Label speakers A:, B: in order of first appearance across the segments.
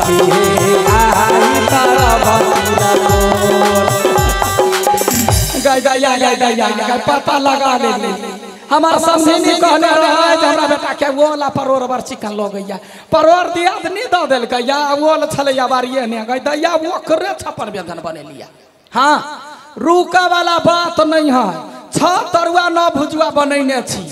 A: सखी आई तारा भतीरा गई पता लगा ले हमार समझी कहने रहे हमरा बेटा के ओला परोर बर चिकन लो गैया परोर दिया नहीं दो दिल गैया ओल छलैया बारिए ने गई दैया ओकरे छप्पन व्यंजन बने लिया। हाँ रुका वाला बात नहीं है। छ तरुआ न भुजुआ बनैने छी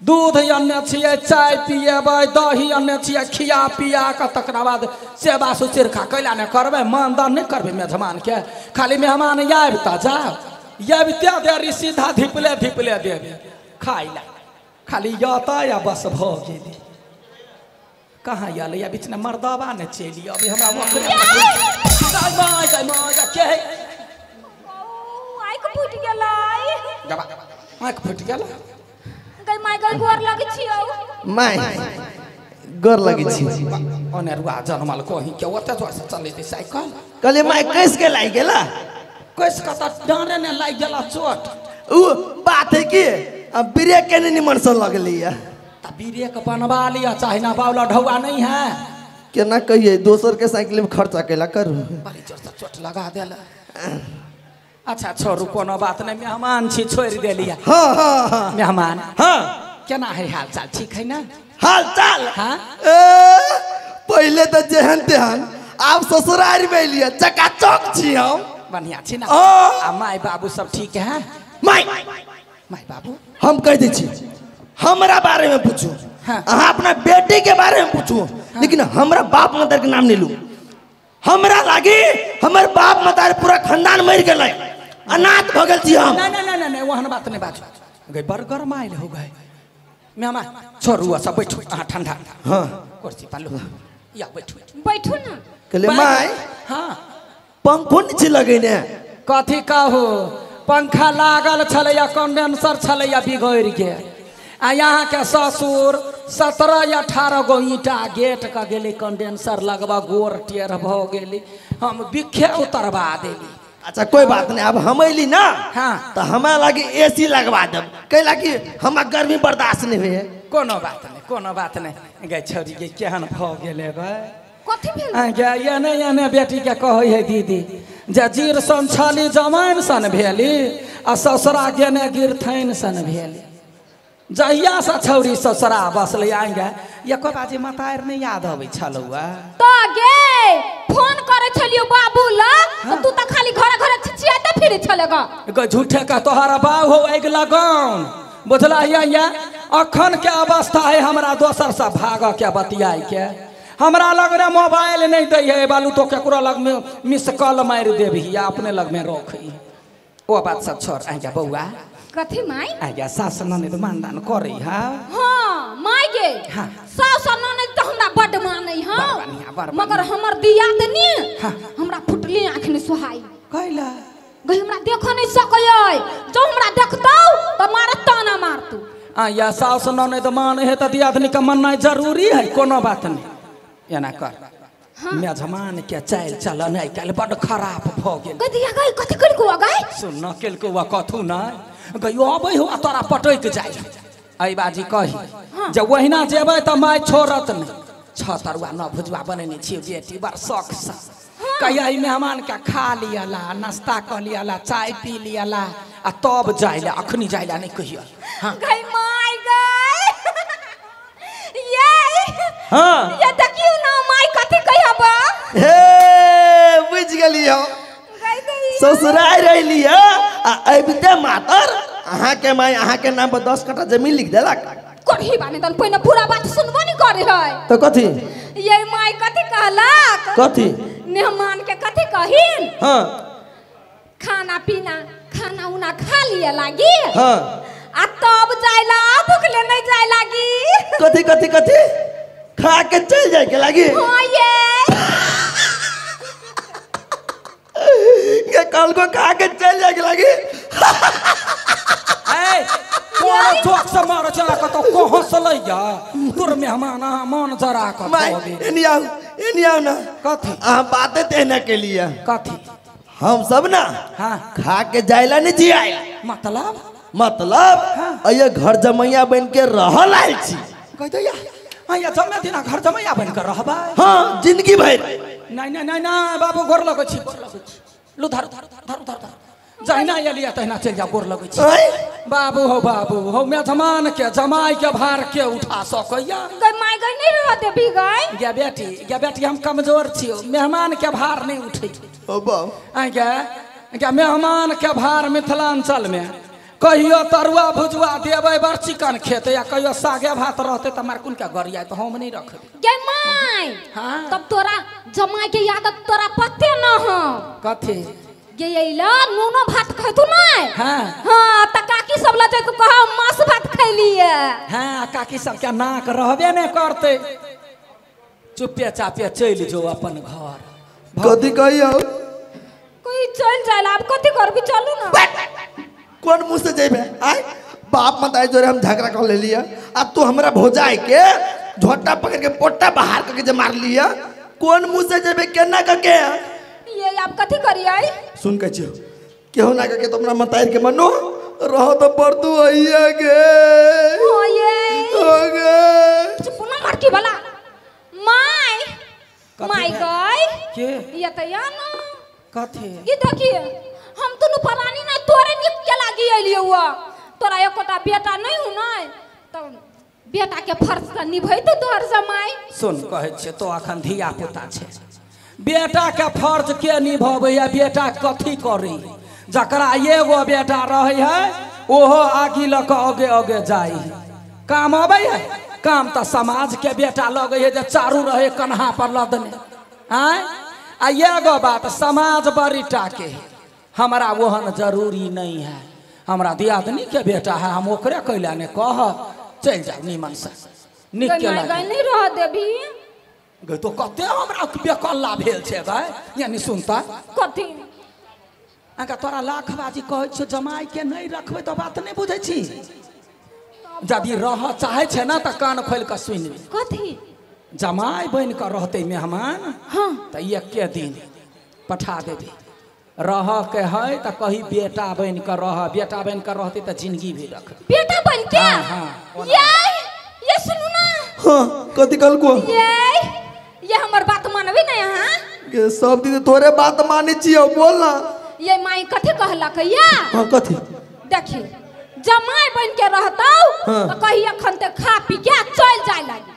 A: दूध अन्ने छिए चाय पिएबै दही अन्ने छिए खिया पिया के तकरा बाद सेवा सुचिरखा कैला ने करबै मानदान नहीं करबै मेहमान के खाली मेहमान आबि त जाओ आबिते देरी सीधा धिपले धिपले देबे खाई ला खाली याता या बस भ गेली कहाँ आयल या बीच में मर्दबा ने चली अभी हमरा के
B: आँख फुट गेलै
A: आँख फुट गेल
B: गई माय गई गोर लगै छियौ
C: माय गोर लगै छी
A: अनेरुआ जनमल कहीं के ओते जोर से चलै छै साइकिल
C: कहले माय कैस के लाग गेला
A: कैस के त डांडे ने लाग गेला चोट
C: उ बात है कि अब ब्रेक के नहीं निमन सन लगली है
A: त ब्रेक बनवा लिया चाहे ना बावला ढौआ नहीं है
C: केना कहिए दोसर के साइकिल में खर्चा केला करू
A: बड़ी जोर से चोट लगा देला। अच्छा छोड़ू कोनो बात नहीं मेहमान छी छोड़ देलिया।
C: हाँ हाँ हाँ
A: मेहमान
C: हाँ
A: केना है हाल चाल ठीक है ना
C: हाल चाल
A: हाँ
C: पहले तो जेहन तेहन आप ससुराल में लिया चकाचक छी हम
A: बढ़िया छी ना
C: हाँ।
A: आ माय बाबू सब ठीक है
C: माय
A: माय बाबू
C: हम कह दै छी हमरा बारे में पूछू
A: हाँ।
C: अहाँ अपना बेटी के बारे में पूछू हाँ। लेकिन हमरा बाप मदर के नाम नहीं लू हमरा लागी हमर बाप मदर पूरा खानदान मर गेलै अनाथ भ गेल छी हम
A: नहीं वहन बात नहीं बात गई बर्गर माइल हो गए मेहमान छोड़ू सब बैठो अहाँ ठंडा
C: हाँ
A: कुर्सी पालो या बैठो
B: बैठू ना
C: कहले माय
A: हाँ
C: पंखो नहीं लगेने
A: कथी कहू पंखा लागल छलैया कंडेंसर छलैया बिगड़ के आ यहाँ के ससुर 17 या 18 गो ईटा गेट का गेली कंडेंसर लगवा गोर टेढ़ भ गेली हम बिखे उतरवा देली।
C: अच्छा कोई बात नहीं अब हम अली ना
A: हाँ
C: तो हमारा लगी एसी लगवा देब कैला कि हमरा गर्मी बर्दाश्त नहीं हुए
A: कोनो बात नहीं गई छोरी के केहन भ गेले गए
B: कथी भेल
A: ये बेटी के कहे है दीदी जे जीर सन छली जमाइन सन भेली आ ससुरा गेने गिरथैन सन भेली जहिया से छौरी ससुरा बसले आएंगे एको बाजी मतायर नहीं याद अबै छलौआ
B: तो गे फोन करे छलियो बाबू ल तो तू त खाली घर घर छिछियाते फिरे छलेगा
A: ग झूठे का तोहरा बाऊ हो एक लगन बुझला या अखन के अवस्था है हमरा दोसर से भाग के बतियाई के हमरा लग रे मोबाइल नहीं दे है बालू तो केकरो लग में मिस कॉल मार देबही या अपने लग में रखी ओ बात सब छोड़ आ जा बउआ
B: कथी माय
A: आ जा सास ननद मानदान करी हा
B: हां माय गे
A: हाँ।
B: सास ननद त हमरा बड मानै हां
A: बड़ बढ़िया।
B: मगर हमर दिया तनी हमरा फुटली आँख ने सुहाई
A: कैला
B: गई हमरा देख नहीं सकय जो हमरा देखतौ त मारत ताना मारतू
A: आ या सास ननद मान है त दियादनी का मानना जरूरी है कोनो बात नहीं एना कर मेजमान के चाल चलन है कल बड़ खराब भ गेल
B: गदिया गई कथी कर को गई
A: सुन न केल को वा कथु न गयो अबै हो तोरा पटैक जाय आई बाजी कही जब वहिना जेबै त माय छोड़त नहीं छ तरुआ न भुजवा बनेने छी बेटी बड़ शौक से कहिया ई मेहमान के खा लियाला नाश्ता क लियाला चाय पी लियाला आ तब जाइला अखनी जाइला नहीं कहियो हां
B: गई माय गई ये
C: हाँ
B: ये देखियो ना माय कथी कहबा
C: हे बुझ गेली हो
B: गई गई
C: ससुराल रहली है आ अबिते मातर अहाँ के माय अहाँ के नाम पर 10 कट्ठा जमीन लिख देलक
B: करही बाने तन पहिने पूरा बात सुनबो नहीं करे है
C: तो कथी
B: ये माय कथी कहलक
C: कथी
B: मेहमान के कथी कहिन
C: हाँ
B: खाना पीना खाना उना खा लिया लागी
C: हाँ
B: आ तब जाइला भूखले नहीं जाय लागी
C: कथी कथी कथी खा के चल जाए के लागी
B: हां
C: ये कल को खा के चल जाए के लागी
A: ए कोन चोक से मार चला क तो कहां से लैया तोर मेहमान मन जरा क
C: माय एनी आओ ना
A: कथी
C: आ बातें तेना के लिए
A: कथी
C: हम सब ना
A: हाँ
C: खा के जाइला नहीं जी आइला
A: मतलब
C: मतलब ये घर जमैया बन के रहल आइल छी
A: कह दैया या जमे दिना घर जमैया बन कर रहबा।
C: हाँ जिंदगी भर।
A: नहीं नहीं नहीं नहीं बाबू गोर लगै छी लू धर धर धर धर धर जहिना एलिया तहिना चल जा गोर लगै छी। बाबू हो मेहमान के जमाई के भार के उठा सकैया।
B: गई माय गई नहीं रह देबी गई।
A: गे बेटी हम कमजोर छियो मेहमान के भार नहीं उठै
C: ओ बा
A: आ गे मेहमान के भार मिथिलांचल में कहियो तरुआ भुजुआ देबै बड़ चिकन खेते या कहियो सागे भात रहते त मार कुन के गरिया तो हम नहीं रखबे।
B: गे माय
A: हाँ
B: तब तोरा जमाई के आदत तोरा पते न हो।
A: कथी
B: गे एला नूनो भात खैतु नहीं।
A: हाँ
B: हाँ त काकी सब लजे तू कहा मांस भात खैलिए।
A: हाँ काकी सब के नाक रहबे नहीं करते चुपे चापे चल जो अपन घर।
C: कथी कहियो
B: कोई चल जाए अब कथी करबी चलू ना।
C: कौन मुंह से जेबे आय बाप मताई जोरे हम झगड़ा कर ले लिया अब तू हमरा भोजाई के झोटा पकड़ के पोटा बाहर करके जे मार लिया कौन मुंह से जेबे केना करके
B: ये आप कथी करी आई।
C: सुन के छियो केहू ना करके तुमरा मताई के मनो रहो तो पड़तू आइया गे हो गे
B: चुप ना मरकी वाला माय गई
A: के
B: ये त या ना
A: कथी
B: ये देखिए हम तनु परानी ना तोरे निक के लागी आइलिए हुआ तोरा एकोटा बेटा नहीं हु नहीं त बेटा के फर्ज त निभै तो तोहर जमाई।
A: सुन कहै छे तो अखन धिया पुता छे बेटा के फर्ज के निभाबै या बेटा कथी करी जकरा एगो बेटा रहे है ओहो आगी ल के आगे आगे जाई काम आबै है काम त समाज के बेटा लगे है जे चारू रहे कन्हा पर लदने आय आ एगो बात समाज बड़ीटा के हमरा ओहन जरूरी नहीं है हमरा दियादनी के बेटा है हम ओकरे कैला ने कह चल जा निमन से निक के
B: गई नहीं रह देबी
A: गई तो कते हमरा बेकल्ला भेल छे गई यानी सुनता
B: कथी
A: अगर तोरा लाखबाजी कहै छ जमाई के नहीं रखबे तो बात नहीं बुझै छी यदि रह चाहे छे ना त कान खोल के सुन ले
B: कथी
A: जमाई बन के रहते मेहमान
B: हाँ
A: त एक दिन पठा देबे रह के है त कही बेटा बन के रह बेटा बन के रहते त जिंदगी भी रख
B: बेटा बन के
A: हाँ
B: ये सुनु ना
C: हाँ कथी कल को
B: ये हमर बात मानबे नहीं हां
C: के सब दिन तोरे बात माने छियो बोल ना
B: ये माई कथी कहला कहिया
C: हां कथी
B: देखिए जमाई बन के रहतौ तो कही अखन ते खा पी के चल जाय लागी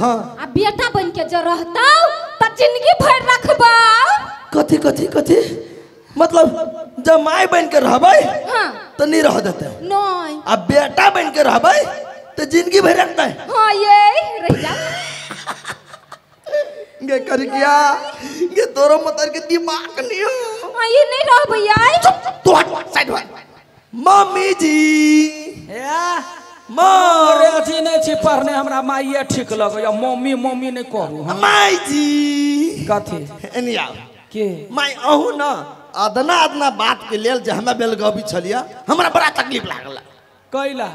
B: हाँ आ बेटा बन के जे रहतौ त जिंदगी भर रखबौ।
C: कथी कथी कथी मतलब जमाई बन के रहबै
B: हाँ
C: तो नहीं रह देते
B: नहीं
C: अब बेटा बन के रहबै तो जिंदगी भर रखता है
B: हाँ ये रह जा
C: गे कर क्या गे तोरो मतर के दिमाग नहीं हो
B: हाँ ये नहीं रह भैया
C: तू हट साइड हट मम्मी जी
A: मोरे जी नहीं छी पढ़ने हमरा माईए ठीक लगे या मम्मी मम्मी नहीं कहू
C: माई जी
A: कथी
C: एनी आओ
A: के
C: माई अहू ना अदना बात के लेल जे हमरा बेलगबी छलिया हमरा बड़ा तकलीफ लागल
A: कैला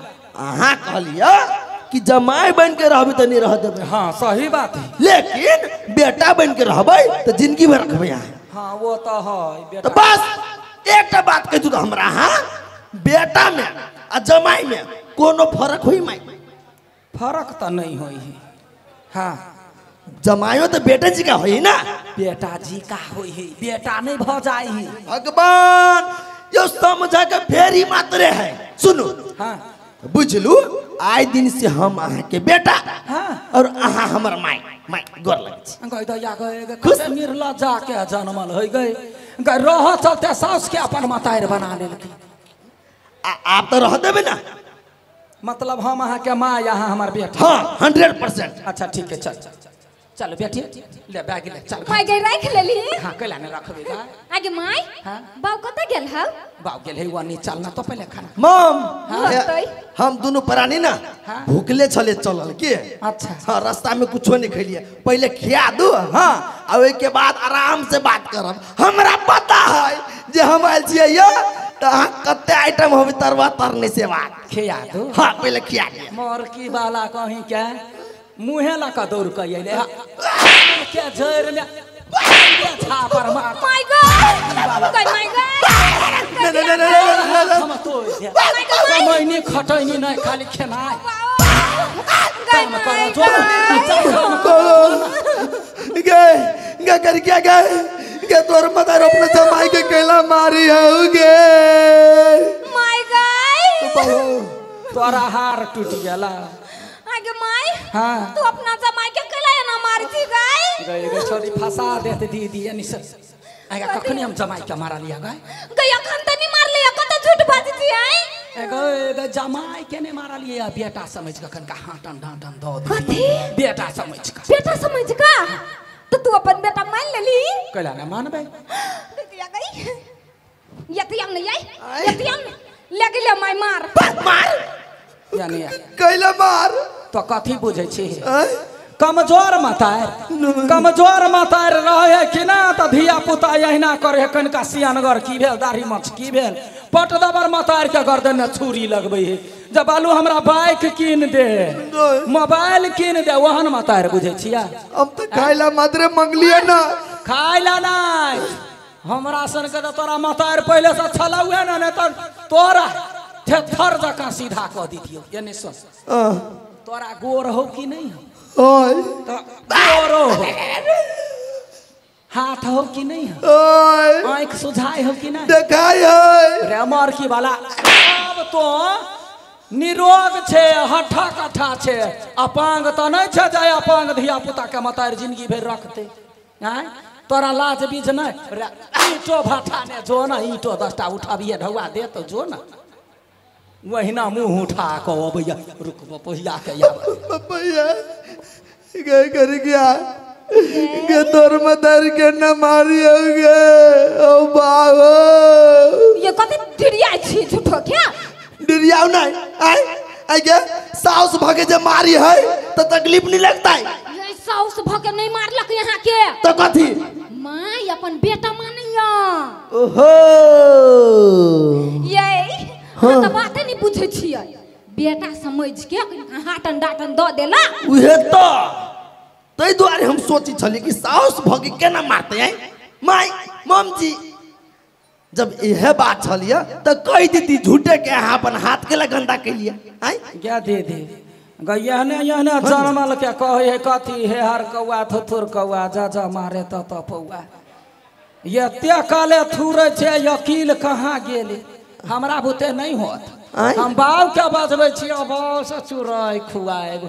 C: अहाँ कहलिया कि जमाई बन के रहबै तो नहीं रह देबै
A: हाँ सही बात है
C: लेकिन बेटा बन के रहबै तो जिंदगी भर रखबै यहाँ
A: हाँ वो तो है
C: तो
A: बेटा
C: बस एक बात कह तू हमरा हाँ बेटा में आ जमाई में कोनो फर्क हुई माई
A: फर्क तो नहीं होई है हाँ
C: जमायो तो बेटा जी का होई ना
A: बेटा जी का होई है बेटा नहीं भ जाई है
C: भगवान यो समझा के फेरी मात्रे है सुनो
A: हाँ
C: बुझलू आइ दिन से हम अहाँ के बेटा
A: हाँ
C: और अहाँ हमर माई माई गोर लगे छी
A: गई तो या गए खुश निर्लज्जा के जन्मल है गए गए रह चलते सास के अपन मतायर बना लेलके
C: आप तो रह देबे ना
A: मतलब हम अहाँ के माँ यहाँ हमार बेटा
C: हाँ 100%।
A: अच्छा ठीक है चल चल बेटी ले बैग ले चल
B: माई गई रख लेली
A: हाँ कैला ने रखबे गा
B: आगे माई
A: हाँ
B: बाऊ कत गेल हौ
A: बाऊ गेल है वनी चलना तो पहले खाना
C: मम
B: हाँ
C: हम दोनों प्राणी ना
A: हाँ।
C: भूखले चले चलल के
A: अच्छा
C: हाँ रास्ता में कुछो नहीं खैलिए पहले खिया दो हाँ और के बाद आराम से बात करब हमरा पता है जे हम आयल छियै यो तो कते आइटम होबे तरवा तरने से बात
A: खिया दो
C: हाँ पहले खिया दिया
A: मोर की बाला कहीं के मुहे ला का दौड़ के अइले के झर ले छापर मार
B: माई गई माई गई
A: हम तो समय नहीं खटैनी नहीं खाली खेनाई काम करो जो
C: गए गे कर क्या गए गे तोर मदर अपने जमाई के कैला मारी होगे
B: माय गाय
A: तोरा हार टूट गेला
B: आगे माय
A: हाँ
B: तू अपना जमाई के कैला ना मार दी गाय
A: गए छोरी फंसा देते दीदी यानी सर आगे कखनी हम जमाई के मारा लिया गए
B: गई अखन त नहीं मार लिया कत झूठ बाजी थी आई
A: गए जमाई के ने मारा लिया बेटा समझ कखन का हाटन ढाटन दो
B: कथी
A: बेटा समझ का
B: तो तू अपन बेटा मान लेली
A: कैला ना मानबे
B: देखिया गई यतियम नहीं आई यतियम ले गेले माय मार
A: यानी
C: कैला मार
A: तो कथी बुझै छी कमजोर मतार रहे कि ना तो धिया पुता यहिना करे कनका सियानगर की भेल दाढ़ी मछ की भेल पट दबर मतार के गर्दन में छुरी लगबै है जब बालू हमरा बाइक कीन दे मोबाइल कीन दे वहन मतार बुझै छिया
C: अब तो खाइला मात्रे मंगलिए ना
A: खाइला नहीं हमरा सन के तोरा मतार पहले से छलौए ना ने तो तोरा थर जका सीधा क दितियो यानी सुन तोरा गोर हो कि नहीं हो
C: ओए
A: तो गोरो हो हाथ हो कि नहीं हो
C: ओए
A: आँख सुझाई हो कि नहीं
C: देखाई है
A: रे मारकी वाला अब तो निरोग छे हठा कठा छे अपांग तो नहीं छे जाय अपांग धिया पुता के मतार जिंदगी भर रखते हैं तोरा लाज बीज नहीं रे ईंटो भाटा ने जो ना ईंटो 10टा उठाबिए ढौआ दे तो जो ना वहीना मुंह उठा को भैया रुक पहिया के या
C: भैया गए कर गया गे तोर मदर के न मारी होगे ओ बाबा
B: ये कथी डिरिया छी झूठो क्या
C: डिरियाव नहीं आई गे साउस भगे जे मारी है तो तकलीफ नहीं लगता है
B: ये साउस भगे नहीं मारलक यहाँ के
C: तो कथी
B: माय अपन बेटा मानिया
C: ओहो
B: ये हाँ तो बातें नहीं पूछे छियै बेटा समझ के हाटन डाटन दो देला
C: उहे तो तै दुआरे हम सोची छली कि साउस भगे केना मारते हैं माय मम जी जब यह बात छलिए तो कह दीदी झूठे के अपन हाथ के गंदा के लिए आई
A: क्या दे दे गयहने यहने जनमल के कहे कथी हे हर कौआ थुथुर कौआ जा मारे तो पौआ ये ते काले थुरे छे यकील कहाँ गेले हमरा बुते नहीं होत हम बाव के बजबै छी बस चुराई खुआए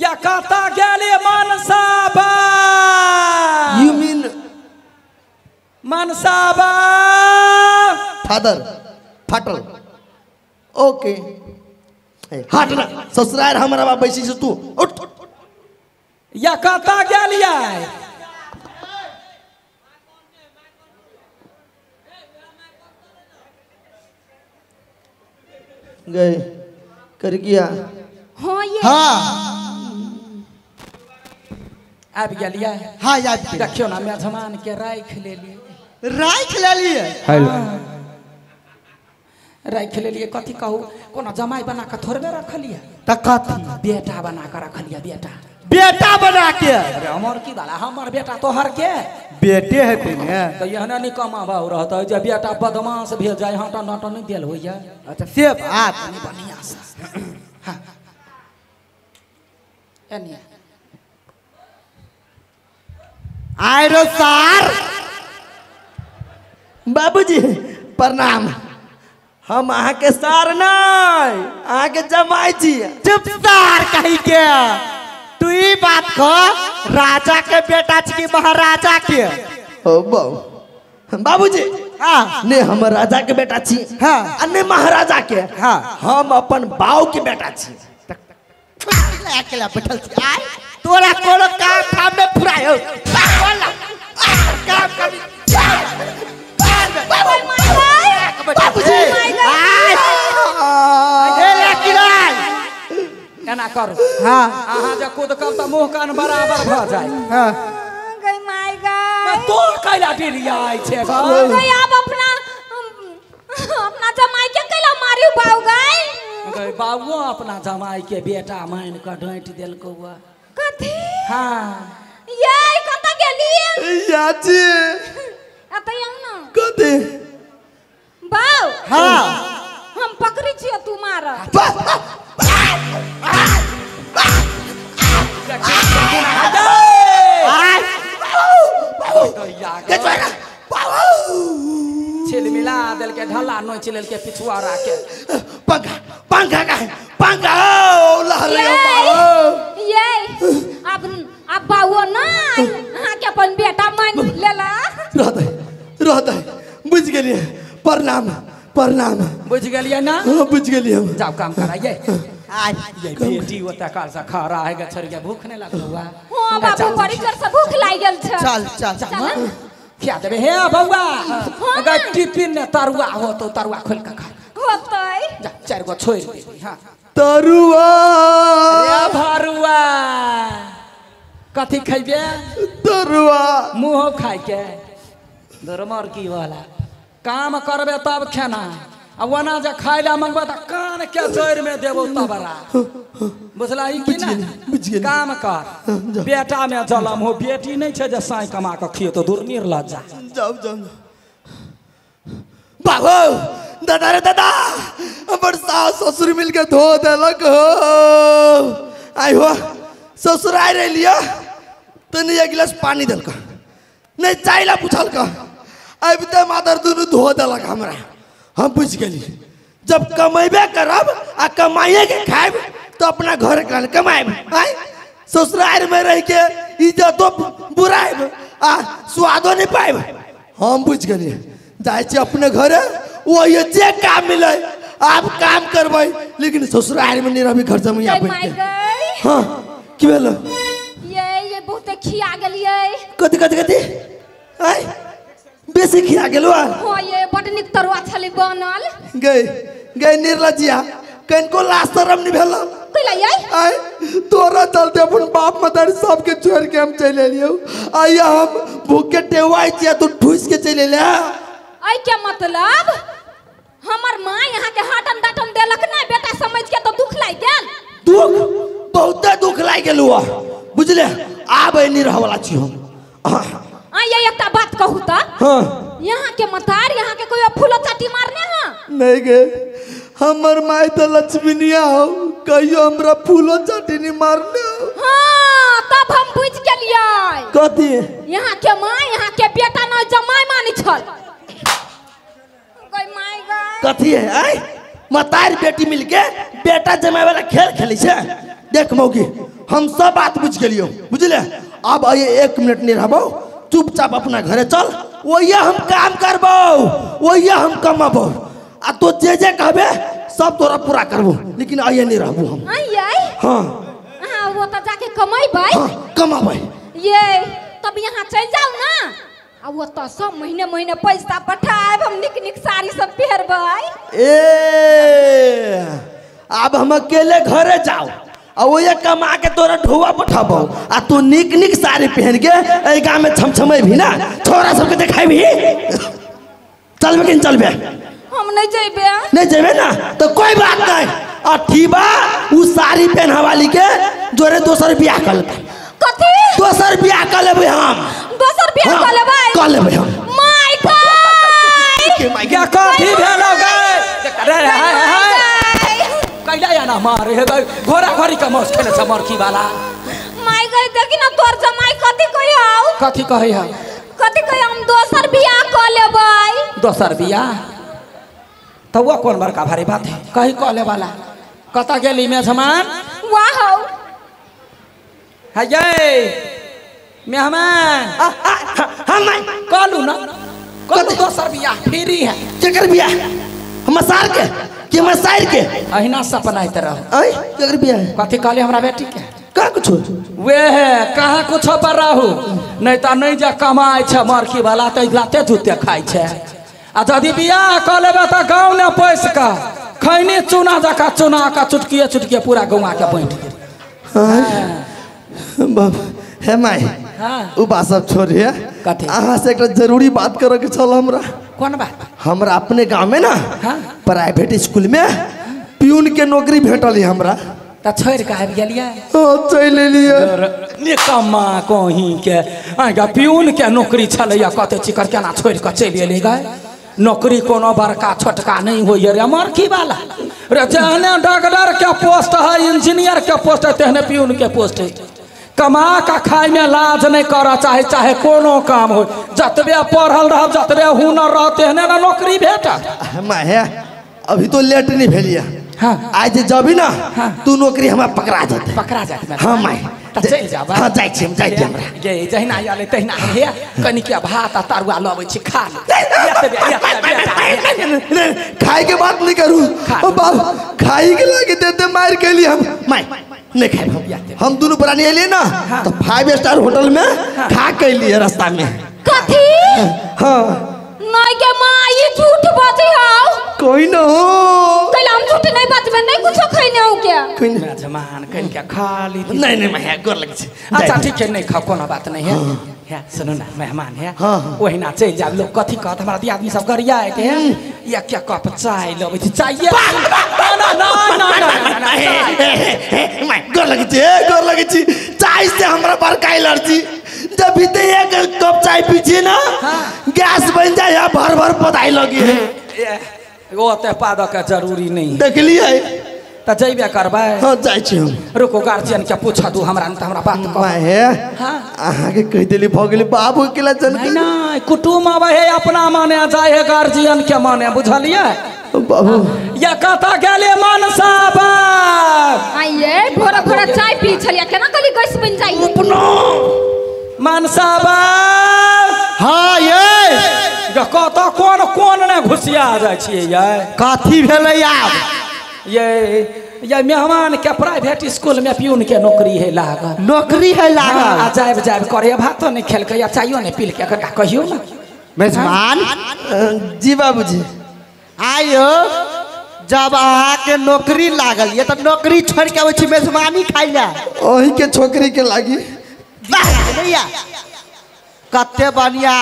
A: या कता गेले मनसाबा
C: यू मीन
A: मनसाबा
C: फादर फाटल ओके हट ना ससुराल हमरा बा बैसी से तू उठ
A: या कता गेलिए
C: गए कर गया
B: हाँ ये
C: हाँ
A: आबि गेलिए
C: हाँ याद
A: देखियो ना मेहमान के राख लेलिए
C: राख लेलिए
A: राख लेलिए कथी कहू कोनो जमाई बना के थोड़बे रखलिए
C: त कथी
A: बेटा बना के रखलिए
C: बेटा बना के
A: अरे हमर की बाला हमर बेटा तोहर के
C: बेटे है तेने
A: तो यहने निकमा भाव रहता है जब बेटा बदमाश भेल जाए हटा नटा नहीं देल होइया
C: अच्छा से बात
A: बढ़िया से हां एनी
C: आय रो सार बाबूजी प्रणाम हम अहाँ के सार नहीं अहाँ के जमाई छी चुप सार कही के तू ई बात को राजा के बेटा छी कि महाराजा के ओ बाबूजी हाँ ने हम राजा के बेटा छी हाँ ने महाराजा के हाँ हम अपन बाऊ के बेटा छी अकेला बैठल छी आय तोरा कोनो काम में फुरायो काम कभी बाबूजी
A: एना करू
C: हाँ
A: अहाँ जे कूद कब तो मुँह कान बराबर भ जाए
C: हाँ
B: गई माय गाय
A: तो कैला डिरियाई छे
B: गई अब अपना जमाई के कैला मारी बाऊ गाय
A: गई बाबू अपना जमाई के बेटा मान के ढोंट देल कौआ
B: कथी
A: हाँ
B: ये कत गेलिए
C: याची
B: अतय ना
C: कथी
B: बाऊ
C: हाँ
B: हम पकड़ी छियो तू मार
A: छिल मिला दिल के ढला नोच लेल के पिछुआरा के
C: पंखा पंखा का पंखा लहरे
B: ये अब बाबू ना हां के अपन बेटा मान लेला
C: रहता है बुझ गेलिए प्रणाम प्रणाम
A: बुझ गेलिए ना
C: हां बुझ गेलिए
A: जाओ काम कराइए आज ये बेटी ओता काल से खा रहा है गछर के भूख नहीं लगल हुआ
B: हां बाबू बड़ी जोर से भूख लाग गेल छ
C: चल
A: क्या देबे हे बौआ अगर टिफिन ने तरुआ हो तो तरुआ खोल के खा
B: होतै
A: जा 4 गो छोड़ दे हां
C: तरुआ
A: रे भरुआ कथी खइबे
C: तरुआ
A: मुंह खाइ के दरमर की वाला काम करबे तब खाना आ वना जे खाइ ला मंगबा त कान के जोर में देबो तबरा बुझला ई कि ना काम कर बेटा में जलम हो बेटी नहीं छे जे साई कमा के खियो तो दूर नीर लज जा
C: जाओ बाबू दादा रे दादा हमर सास ससुर मिल के धो देलक हो आई हो ससुर आइ रे लिया तनी एक गिलास पानी देलक नहीं चाइला पूछल का अब त मादर दुनु धो देलक हमरा हम बुझ गेली जब कमेबे करब आ कमाइए के खाएब तो अपना घर के कमाएब आय ससुराल में रह के इज्जतो बुराएब आ स्वादो नहीं पाएब हम बुझ गेली जाय छी अपने घरे वो ये जे काम मिले आप काम करबै लेकिन ससुराल में नहीं रहबी घर जमिया बैठ के हां की भेलो
B: ये बहुत खिया गेलिए
C: कथी आय बेसी खिया गेलो
B: हो ये बड निक तरुआ छली बनल
C: गई निर्लजिया कनको लाज शरम नहीं भेलो
B: कइला ये
C: आय तोरा चलते अपन बाप मदारी सब के छोड़ के हम चले लियो आया हम भूखे टेवाई छिया तू ठूस के चले ले
B: आई क्या मतलब हमर मां यहां के हाटन डाटन देलक ना बेटा समझ के तो दुख लाग गेल
C: दुख बहुत दुख लाग गेल हुआ बुझले आबै नहीं रह वाला छी हम
B: आ ये एकटा बात कहू त
C: हां
B: यहां के मतार यहां के कोई फूलो चाटी मारने हां
C: नहीं गे हमर माई तो लक्ष्मीनिया हो कहियो हमरा फूलो चाटी नहीं मारने
B: हां तब हम बुझ गेलियै
C: कथी
B: यहां के मां यहां के बेटा न जमाई मानी छल कोई माई गई
C: कथी है आय मतार बेटी मिलके बेटा जमाई वाला खेल खेली छे देख मौगी हम सब बात बुझ गेलियो बुझले अब आइए 1 मिनट नहीं रहबो चुपचाप अपना घरे चल वही हम काम करबो वही हम कमाबो आ तो जे कहबे सब तोरा पूरा करबो लेकिन आइए नहीं रहबो हम
B: आइए
C: हां
B: हां वो त जाके कमाइबै
C: हां कमाबै
B: ये तब यहाँ चल जाओ ना आ वो तो सब महीने पैसा पठाएब हम निक साड़ी सब पहरबै
C: ए अब हम अकेले घरे जाओ आ वो ये कमा के तोरा ढोवा पठाबो आ तू निक साड़ी पहन के ए गांव में छमछमै भी ना छोरा सबके देखाई भी चलबे कि चलबे
B: हम नहीं
C: जेबे ना तो कोई बात नहीं अठीबा उ साड़ी पहना वाली के जोरे दोसर बियाह कर लेबै
B: कथी
C: दोसर बियाह कर लेबै हम
B: दोसर बियाह कर लेबै
C: हम
B: माय गॉड
A: क्या कथी भेलो गए रे हाय कैला या ना मारे हे घोड़ा घोड़ी का मौज खेले छ मरकी वाला
B: माय गई देखी ना तोर जमाई कथी कहि आउ
A: कथी कहि हम
B: हम दोसर बियाह कर लेबै
A: दोसर बियाह तो वो कौन बड़का भारी बात है कहीं कॉले वाला कता गेली मेहमान
B: वाह
A: है ये मेहमान
C: हम
A: कहलू ना कथी दोसर बियाह फ्री है
C: केकर बियाह हम सार के कि हम सार के
A: अहिना सपना आइत रह
C: आई केकर बियाह
A: कथी कहले हमरा बेटी के
C: का कुछ
A: वे है कहाँ कुछ पर रहू नहीं तो नहीं जे कमाई छ मरकी वाला तो लाते जूते खाई छ आ यदि बियाह कर लेबे तो गाँव ने पैस का खैनी चूना जका चुना का चुटकिए पूरा गौवा के बैठ
C: हे माई
A: हाँ
C: उ बात सब छोड़िए
A: कथी
C: अहाँ से एक जरूरी बात करे के छल हमरा
A: कौन बात
C: हमरा अपने गांव में ना
A: हाँ
C: प्राइवेट स्कूल में प्यून के नौकरी भेटल है हमरा
A: त छोड़ के आबि गेलिए
C: चल लिए
A: निकम्मा कहीं के आगा प्यून के नौकरी छलैया कते चिकर केना छोड़ के चलि एली गए नौकरी कोनो बड़का छोटका नहीं होइए रे मरकी वाला रे जहने डॉक्टर के पोस्ट है इंजीनियर के पोस्ट है तेहने प्यून के पोस्ट है कमा का खाए में लाज नहीं करा चाहे चाहे कोनो काम हो जतबे पढ़ल रह जतबे हुनर रहते हैं ना नौकरी भेटत
C: माहे अभी तो लेट नहीं भेलिया
A: हाँ
C: आज जबी ना तू नौकरी हमारा पकड़ा जाते
A: पकड़ा जात
C: हाँ माहे
A: चल जाबा
C: हाँ जाय छी हम जाय छी हमरा
A: गे जहिना आले तहिना हे कनिके भात आ तरुआ लबै छी खा ले
C: खाए के बात नहीं करूँ ओ बाप खाई के लगे देते मार के लिए हम माय नहीं खाए हम दोनों प्राणी एलिए ना तो 5 स्टार होटल में खा के लिए रास्ता में
B: कथी
C: हाँ
B: नहीं के माँ ये झूठ बाजी हाउ
C: कोई ना हो
B: कल हम झूठ नहीं बाजबे नहीं कुछ खइने हो क्या
C: कोई ना
A: मेहमान कनिके खा ली
C: नहीं नहीं मैं गोर लगे छी
A: अच्छा ठीक है नहीं खा कोनो बात नहीं है है सुनो ना मेहमान है
C: हाँ
A: ओहिना चल जाब लोग कथी कहत हमरा दियादनी सब गरिया के है या क्या कप चाय लेबै छी चाहिए ना ना ना ना
C: मैं गोर लगे छी चाय से हमरा बड़का एलर्जी जब भी ते एक कप चाय पीछे ना गैस बन जाए या भर भर पताई लगी है
A: वो ते पाद का जरूरी नहीं
C: देख लिए
A: त जइबे करबै
C: हाँ जाय छी हम
A: रुको गार्जियन के पूछ दू हमरा न त हमरा बात कह
C: है
A: हां
C: आहा के कह देली भ गेली बाबू केला जन
A: नहीं नहीं कुटुम आवे है अपना माने जाय है गार्जियन के माने बुझलिए
C: बाबू
A: या कता गेले मनसा बाप
B: आइए भोरा भोरा चाय पी छलिया केना कली गैस बन जाई
C: अपनो
A: मनसा बाप
C: हाँ ये
A: कता कोन कोन ने घुसिया जाय छियै ये
C: काथी भेलै आब
A: ये मेहमान के प्राइवेट स्कूल में प्यून के नौकरी है लागल
C: नौकरी है लागल
A: आ जाब जाब करे भातो नहीं खेल के या चायो नहीं पील के कहियो ना
C: मेजबान जी बाबूजी आयो जब अहाँ के नौकरी लागल ये तो नौकरी छोड़ के आबै छी मेजबानी खाइ ला ओही के छोकरी के लागी भैया कते बढ़िया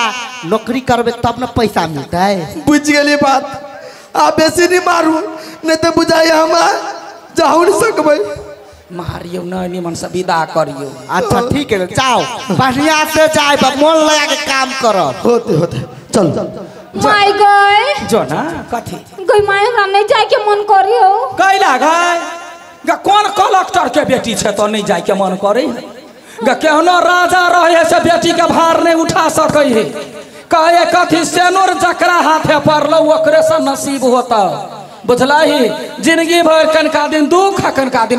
C: नौकरी करबे तब न पैसा मिलतै बुझ गेली बात आ बेसी नहीं मारू नहीं तो बुझाई हम जाऊ नहीं सकबै
A: मारियो नहीं निमन से विदा करियो
C: अच्छा ठीक है जाओ बढ़िया से जाए मन लगा के काम करो होते होते चल
B: माय गए
A: जो ना कथी
B: गई माय हमरा नहीं जाए के मन करियो
A: कैला गए ग कौन कलेक्टर के बेटी छे तो नहीं जाए के मन करे ग केहनो राजा रहे से बेटी के भार नहीं उठा सकै है कहे कथी सेनुर जकरा हाथे पड़लो ओकरे से नसीब होता बुझला ही जिंदगी भर कनका दिन दुख कनका दिन